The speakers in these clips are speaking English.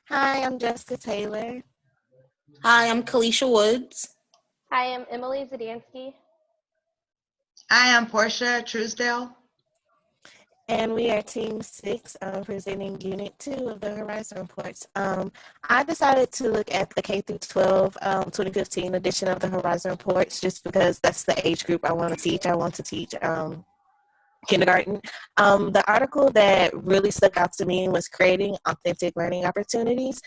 Hi, I'm Jessica Taylor, Hi, I'm CaLishea Woods. Hi, I'm Emilie Zdansky. I am Portia Truesdale. and we are Team 6 presenting Unit 2 of the Horizon Reports. I decided to look at the K through 12 2015 edition of the Horizon Reports just because that's the age group I want to teach. I want to teach kindergarten. The article that really stuck out to me was creating authentic learning opportunities.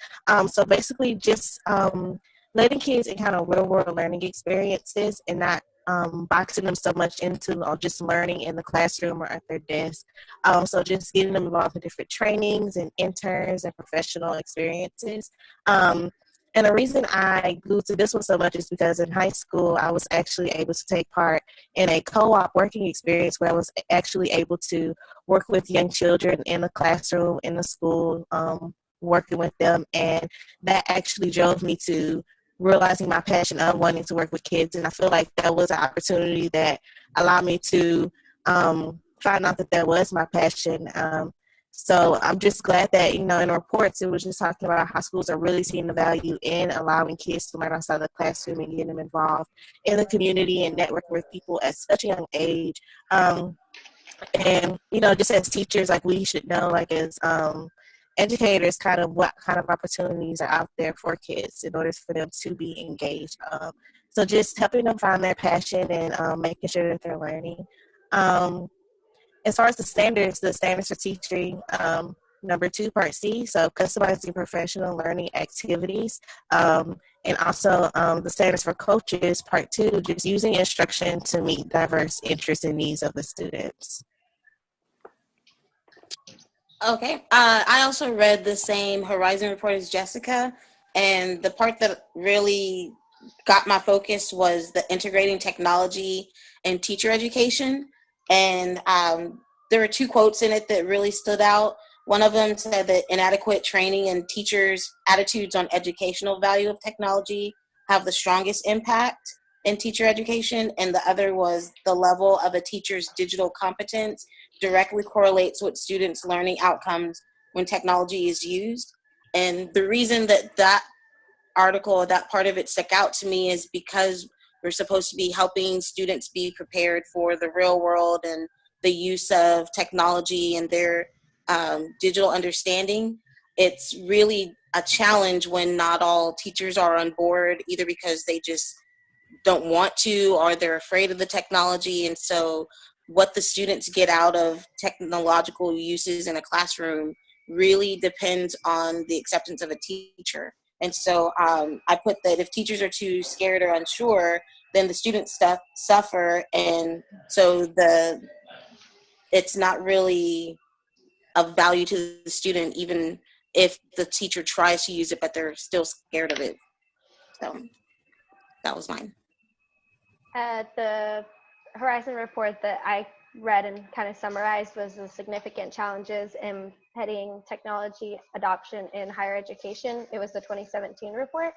So basically, just letting kids encounter real world learning experiences and not boxing them so much into just learning in the classroom or at their desk. So just getting them involved in different trainings and interns and professional experiences. And the reason I glued to this one so much is because in high school, I was actually able to take part in a co-op working experience where I was actually able to work with young children in the classroom, in the school, working with them. And that actually drove me to realizing my passion of wanting to work with kids. And I feel like that was an opportunity that allowed me to find out that was my passion. So I'm just glad that, in the reports, it was just talking about how schools are really seeing the value in allowing kids to learn outside the classroom and getting them involved in the community and network with people at such a young age. And, just as teachers, like we should know, like as educators, kind of what kind of opportunities are out there for kids in order for them to be engaged. So just helping them find their passion and making sure that they're learning. As far as the standards for teaching, number 2, part C, so customizing professional learning activities. And also the standards for coaches, part 2, just using instruction to meet diverse interests and needs of the students. Okay. I also read the same Horizon report as Jessica, and the part that really got my focus was the integrating technology and teacher education. And there were 2 quotes in it that really stood out. One of them said that inadequate training and teachers' attitudes on educational value of technology have the strongest impact in teacher education, and the other was the level of a teacher's digital competence directly correlates with students' learning outcomes when technology is used. And the reason that article, that part of it stuck out to me is because we're supposed to be helping students be prepared for the real world and the use of technology and their digital understanding. It's really a challenge when not all teachers are on board, either because they just don't want to or they're afraid of the technology. And so what the students get out of technological uses in a classroom really depends on the acceptance of a teacher. And so I put that if teachers are too scared or unsure, then the students suffer. And so it's not really of value to the student, even if the teacher tries to use it, but they're still scared of it. So that was mine. The Horizon report that I read and kind of summarized was the significant challenges in heading technology adoption in higher education. It was the 2017 report.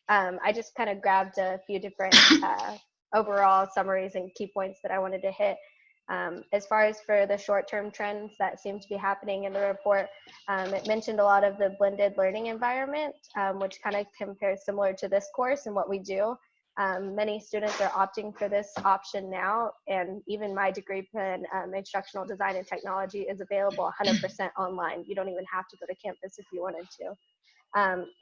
I just kind of grabbed a few different overall summaries and key points that I wanted to hit. As far as for the short-term trends that seem to be happening in the report, it mentioned a lot of the blended learning environment, which kind of compares similar to this course and what we do. Many students are opting for this option now, and even my degree in instructional design and technology is available 100% online. You don't even have to go to campus if you wanted to.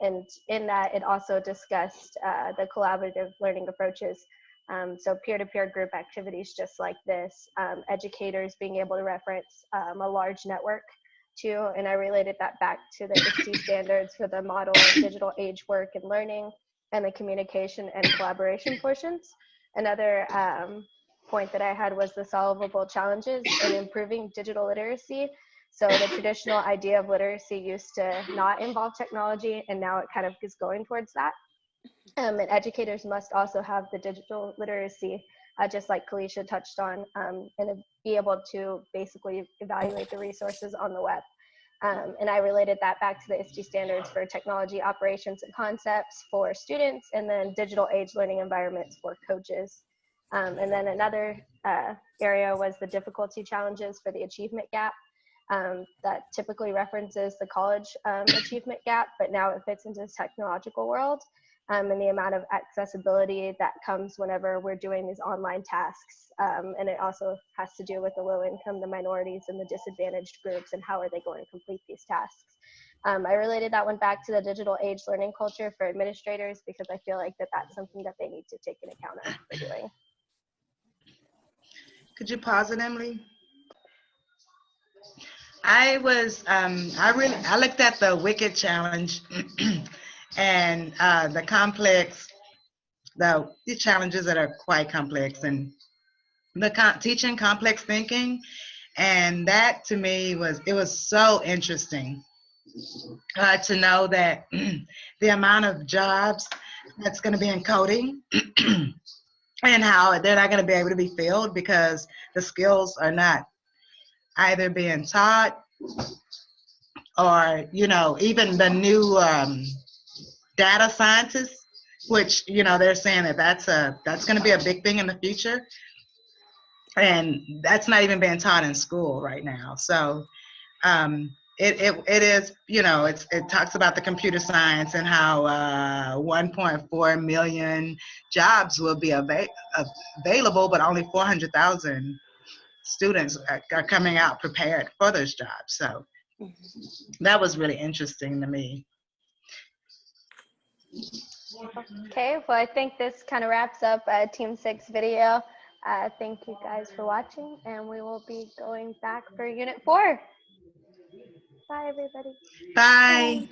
And in that, it also discussed the collaborative learning approaches. So peer-to-peer group activities just like this, educators being able to reference a large network too, and I related that back to the INST standards for the model of digital age work and learning and the communication and collaboration portions. Another point that I had was the solvable challenges in improving digital literacy. So the traditional idea of literacy used to not involve technology, and now it kind of is going towards that. And educators must also have the digital literacy, just like CaLishea touched on, and be able to basically evaluate the resources on the web. And I related that back to the ISTE standards for technology operations and concepts for students, and then digital age learning environments for coaches. And then another area was the difficulty challenges for the achievement gap. that typically references the college achievement gap, but now it fits into this technological world. And the amount of accessibility that comes whenever we're doing these online tasks. And it also has to do with the low income, the minorities, and the disadvantaged groups, and how are they going to complete these tasks. I related that one back to the digital age learning culture for administrators, because I feel like that's something that they need to take into account of for doing. Could you pause it, Emily? I looked at the Wicked Challenge and the challenges that are quite complex, and teaching complex thinking, and that to me was so interesting to know that the amount of jobs that's going to be in coding and how they're not going to be able to be filled because the skills are not either being taught, or even the new data scientists, which they're saying that's going to be a big thing in the future, and that's not even being taught in school right now. So it is, it talks about the computer science and how 1.4 million jobs will be available, but only 400,000 students are coming out prepared for those jobs. So that was really interesting to me. Okay, well, I think this kind of wraps up Team 6 video. Thank you guys for watching, and we will be going back for Unit 4. Bye, everybody. Bye.